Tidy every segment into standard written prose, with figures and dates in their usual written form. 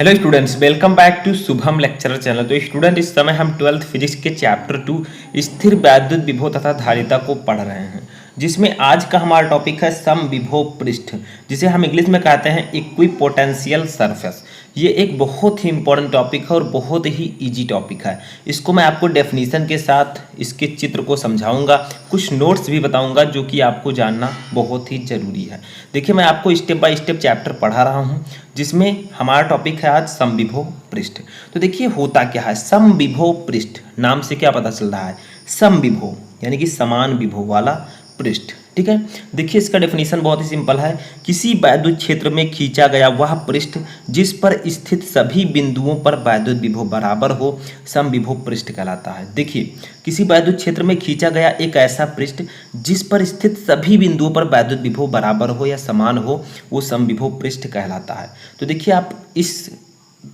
Hello students, welcome back to Shubham lecturer channel. तो student, इस समय हम 12th फिजिक्स के चैप्टर 2 स्थिर वैद्युत विभव तथा धारिता को पढ़ रहे हैं, जिसमें आज का हमारा टॉपिक है समविभव पृष्ठ, जिसे हम इंग्लिश में कहते हैं इक्विपोटेंशियल सरफेस। ये एक बहुत ही इंपॉर्टेंट टॉपिक है और बहुत ही इजी टॉपिक है। इसको मैं आपको डेफिनीशन के साथ इसके चित्र को समझाऊंगा, कुछ नोट्स भी बताऊंगा जो कि आपको जानना बहुत ही ज़रूरी है। देखिए, मैं आपको स्टेप बाय स्टेप चैप्टर पढ़ा रहा हूँ, जिसमें हमारा टॉपिक है आज समविभव पृष्ठ। तो देखिए होता क्या है, समविभव पृष्ठ नाम से क्या पता चल रहा है, समविभव यानी कि समान विभव वाला पृष्ठ। ठीक है, देखिए इसका डेफिनेशन बहुत ही सिंपल है। किसी वैद्युत क्षेत्र में खींचा गया वह पृष्ठ जिस पर स्थित सभी बिंदुओं पर वैद्युत विभव बराबर हो, समविभव पृष्ठ कहलाता है। देखिए, किसी वैद्युत क्षेत्र में खींचा गया एक ऐसा पृष्ठ जिस पर स्थित सभी बिंदुओं पर वैद्युत विभव बराबर हो या समान हो, वो समविभव पृष्ठ कहलाता है। तो देखिए, आप इस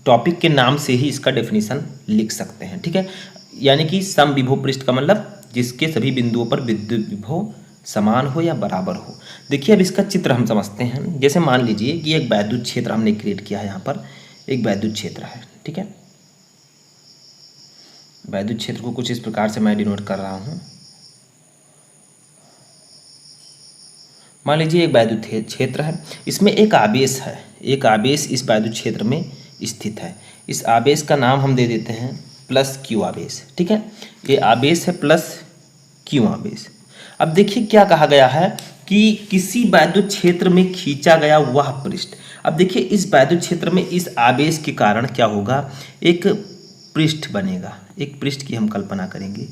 टॉपिक के नाम से ही इसका डेफिनेशन लिख सकते हैं। ठीक है, यानी कि समविभव पृष्ठ का मतलब जिसके सभी बिंदुओं पर विद्युत विभव समान हो या बराबर हो। देखिए, अब इसका चित्र हम समझते हैं। जैसे मान लीजिए कि एक वैद्युत क्षेत्र हमने क्रिएट किया है। यहाँ पर एक वैद्युत क्षेत्र है। ठीक है, वैद्युत क्षेत्र को कुछ इस प्रकार से मैं डिनोट कर रहा हूँ। मान लीजिए एक वैद्युत क्षेत्र है, इसमें एक आवेश है। एक आवेश इस वैद्युत क्षेत्र में स्थित है। इस आवेश का नाम हम दे देते हैं प्लस क्यू आवेश। ठीक है, ये आवेश है प्लस क्यू आवेश। अब देखिए क्या कहा गया है कि किसी वैद्युत क्षेत्र में खींचा गया वह पृष्ठ। अब देखिए, इस वैद्युत क्षेत्र में इस आवेश के कारण क्या होगा, एक पृष्ठ बनेगा। एक पृष्ठ की हम कल्पना करेंगे।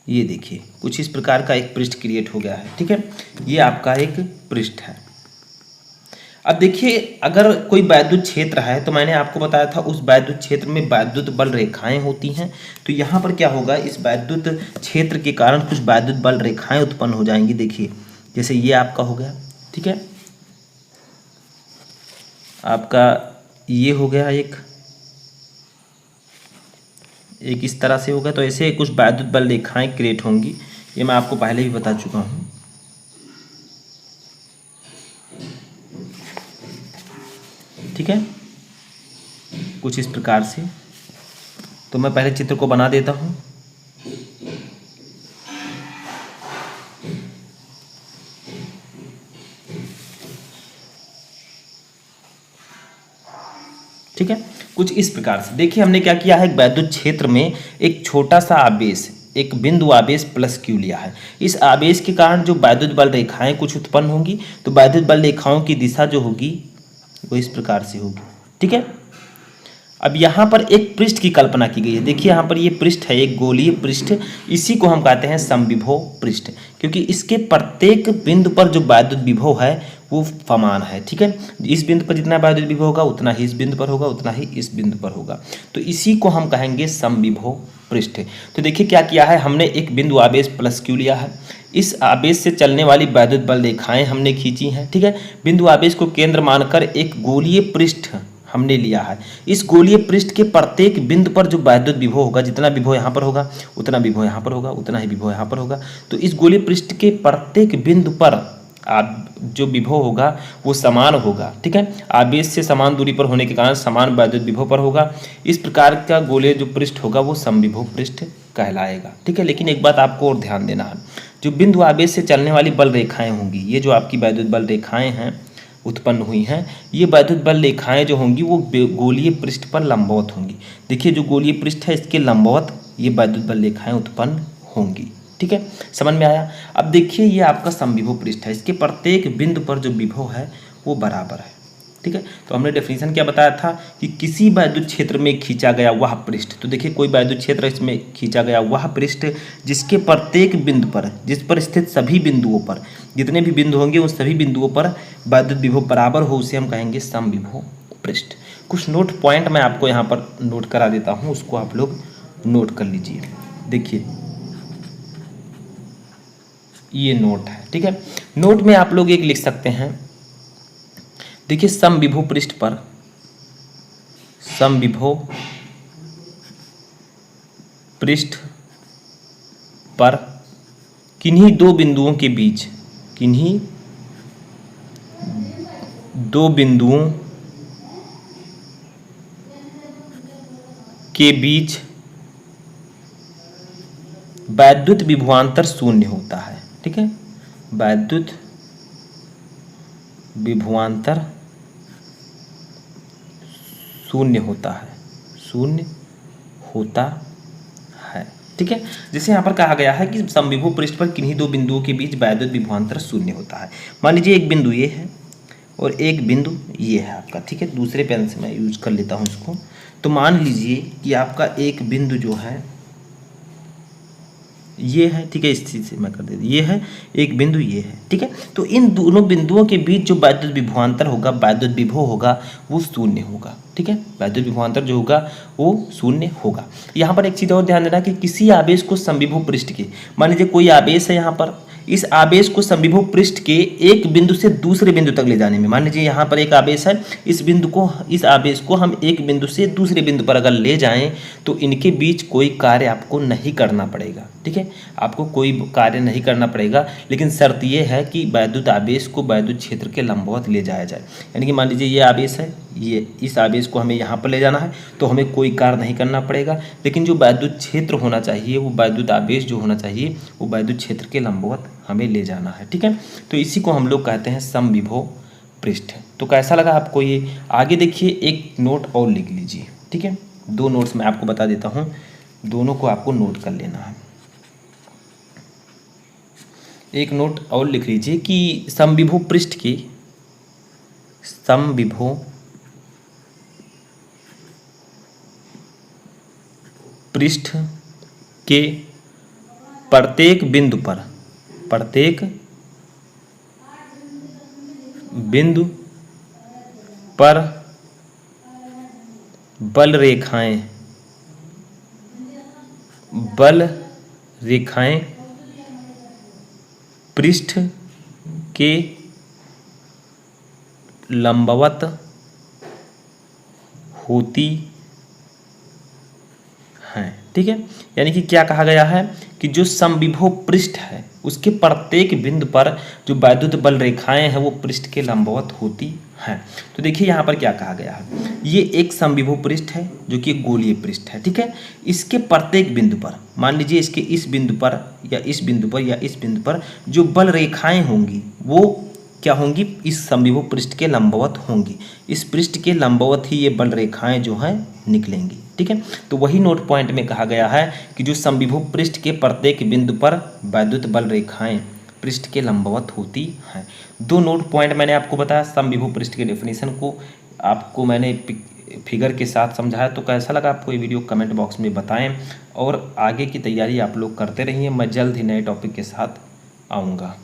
ये देखिए, कुछ इस प्रकार का एक पृष्ठ क्रिएट हो गया है। ठीक है, ये आपका एक पृष्ठ है। अब देखिए, अगर कोई वैद्युत क्षेत्र है तो मैंने आपको बताया था उस वैद्युत क्षेत्र में वैद्युत बल रेखाएं होती हैं। तो यहाँ पर क्या होगा, इस वैद्युत क्षेत्र के कारण कुछ वैद्युत बल रेखाएं उत्पन्न हो जाएंगी। देखिए, जैसे ये आपका हो गया। ठीक है, आपका ये हो गया एक इस तरह से होगा। तो ऐसे कुछ वैद्युत बल रेखाएं क्रिएट होंगी। ये मैं आपको पहले भी बता चुका हूँ। ठीक है, कुछ इस प्रकार से। तो मैं पहले चित्र को बना देता हूँ। ठीक है, कुछ इस प्रकार से। देखिए, हमने क्या किया है, एक वैद्युत क्षेत्र में एक छोटा सा आवेश, एक बिंदु आवेश प्लस क्यू लिया है। इस आवेश के कारण जो वैद्युत बल रेखाएं कुछ उत्पन्न होंगी, तो वैद्युत बल रेखाओं की दिशा जो होगी वो इस प्रकार से होगी। ठीक है, अब यहाँ पर एक पृष्ठ की कल्पना की गई है। देखिए, यहाँ पर ये पृष्ठ है, एक गोलीय पृष्ठ। इसी को हम कहते हैं समविभव पृष्ठ, क्योंकि इसके प्रत्येक बिंदु पर जो वैद्युत विभव है वो समान है। ठीक है, इस बिंदु पर जितना वैद्युत विभव होगा उतना ही इस बिंदु पर होगा, उतना ही इस बिंदु पर होगा। तो इसी को हम कहेंगे समविभव पृष्ठ। तो देखिए क्या किया है, हमने एक बिंदु आवेश प्लस क्यू लिया है। इस आवेश से चलने वाली वैद्युत बल रेखाएं हमने खींची हैं। ठीक है, बिंदु आवेश को केंद्र मानकर एक गोलीय पृष्ठ हमने लिया है। इस गोलीय पृष्ठ के प्रत्येक बिंदु पर जो वैद्युत विभव होगा, जितना विभव यहाँ पर होगा उतना विभव यहाँ पर होगा, उतना ही विभव यहाँ पर होगा। तो इस गोलीय पृष्ठ के प्रत्येक बिंदु पर जो विभव होगा वो समान होगा। ठीक है, आवेश से समान दूरी पर होने के कारण समान वैद्युत विभव पर होगा। इस प्रकार का गोलीय जो पृष्ठ होगा वो समविभव पृष्ठ कहलाएगा। ठीक है, लेकिन एक बात आपको और ध्यान देना है, जो बिंदु आवेश से चलने वाली बल रेखाएं होंगी, ये जो आपकी वैद्युत बल रेखाएं हैं उत्पन्न हुई हैं, ये वैद्युत बल रेखाएं जो होंगी वो गोलीय पृष्ठ पर लंबवत होंगी। देखिए, जो गोलीय पृष्ठ है इसके लंबवत ये वैद्युत बल रेखाएं उत्पन्न होंगी। ठीक है, समझ में आया। अब देखिए, ये आपका समविभव पृष्ठ है। इसके प्रत्येक बिंदु पर जो विभव है वो बराबर है। ठीक है, तो हमने डेफिनेशन क्या बताया था कि किसी वैद्युत क्षेत्र में खींचा गया वह पृष्ठ। तो देखिए, कोई वैद्युत क्षेत्र इसमें खींचा गया वह पृष्ठ जिसके प्रत्येक बिंदु पर, जिस पर स्थित सभी बिंदुओं पर, जितने भी बिंदु होंगे उन सभी बिंदुओं पर वैद्युत विभव बराबर हो, उसे हम कहेंगे समविभव पृष्ठ। कुछ नोट पॉइंट मैं आपको यहाँ पर नोट करा देता हूँ, उसको आप लोग नोट कर लीजिए। देखिए, ये नोट है। ठीक है, नोट में आप लोग एक लिख सकते हैं। देखिए, समविभव पृष्ठ पर, समविभव पृष्ठ पर किन्हीं दो बिंदुओं के बीच, किन्हीं दो बिंदुओं के बीच वैद्युत विभवांतर शून्य होता है। ठीक है, वैद्युत विभवांतर शून्य होता है, शून्य होता है। ठीक है, जैसे यहाँ पर कहा गया है कि समविभव पृष्ठ पर किन्हीं दो बिंदुओं के बीच वैद्युत विभवांतर शून्य होता है। मान लीजिए एक बिंदु ये है और एक बिंदु ये है आपका। ठीक है, दूसरे पेन से मैं यूज कर लेता हूँ इसको। तो मान लीजिए कि आपका एक बिंदु जो है ये है। ठीक है, इस चीज़ से मैं कर देता, ये है एक बिंदु, ये है। ठीक है, तो इन दोनों बिंदुओं के बीच जो वैद्युत विभवांतर होगा, वैद्युत विभव होगा, वो शून्य होगा। ठीक है, वैद्युत विभवांतर जो होगा वो शून्य होगा। यहाँ पर एक चीज़ और ध्यान देना कि किसी आवेश को समविभव पृष्ठ के, मान लीजिए कोई आवेश है यहाँ पर, इस आवेश को समविभव पृष्ठ के एक बिंदु से दूसरे बिंदु तक ले जाने में, मान लीजिए यहाँ पर एक आवेश है, इस आवेश को हम एक बिंदु से दूसरे बिंदु पर अगर ले जाएं तो इनके बीच कोई कार्य आपको नहीं करना पड़ेगा। ठीक है, आपको कोई कार्य नहीं करना पड़ेगा, लेकिन शर्त ये है कि वैद्युत आवेश को वैद्युत क्षेत्र के लंबवत ले जाया जाए। यानी कि मान लीजिए ये आवेश है, ये इस आवेश को हमें यहाँ पर ले जाना है तो हमें कोई कार्य नहीं करना पड़ेगा, लेकिन जो वैद्युत क्षेत्र होना चाहिए, वो वैद्युत आवेश जो होना चाहिए वो वैद्युत क्षेत्र के लंबवत हमें ले जाना है। ठीक है, तो इसी को हम लोग कहते हैं समविभव पृष्ठ। तो कैसा लगा आपको ये? आगे देखिए, एक नोट और लिख लीजिए। ठीक है, दो नोट्स मैं आपको बता देता हूँ, दोनों को आपको नोट कर लेना है। एक नोट और लिख लीजिए कि समविभव पृष्ठ के, समविभव पृष्ठ के प्रत्येक बिंदु पर, प्रत्येक बिंदु पर बल रेखाएं, बल रेखाएं पृष्ठ के लंबवत होती हैं। ठीक है, यानी कि क्या कहा गया है कि जो समविभव पृष्ठ है उसके प्रत्येक बिंदु पर जो वैद्युत बल रेखाएं हैं वो पृष्ठ के लंबवत होती हैं। तो देखिए यहाँ पर क्या कहा गया है, ये एक समविभव पृष्ठ है जो कि गोलीय पृष्ठ है। ठीक है, इसके प्रत्येक बिंदु पर, मान लीजिए इसके इस बिंदु पर या इस बिंदु पर या इस बिंदु पर जो बल रेखाएं होंगी वो क्या होंगी, इस समविभव पृष्ठ के लंबवत होंगी। इस पृष्ठ के लंबवत ही ये बल रेखाएं जो हैं निकलेंगी। ठीक है, तो वही नोट पॉइंट में कहा गया है कि जो समविभव पृष्ठ के प्रत्येक बिंदु पर वैद्युत बल रेखाएं पृष्ठ के लंबवत होती हैं। दो नोट पॉइंट मैंने आपको बताया, समविभव पृष्ठ के डेफिनेशन को आपको मैंने फिगर के साथ समझाया। तो कैसा लगा आपको ये वीडियो कमेंट बॉक्स में बताएं, और आगे की तैयारी आप लोग करते रहिए। मैं जल्द ही नए टॉपिक के साथ आऊँगा।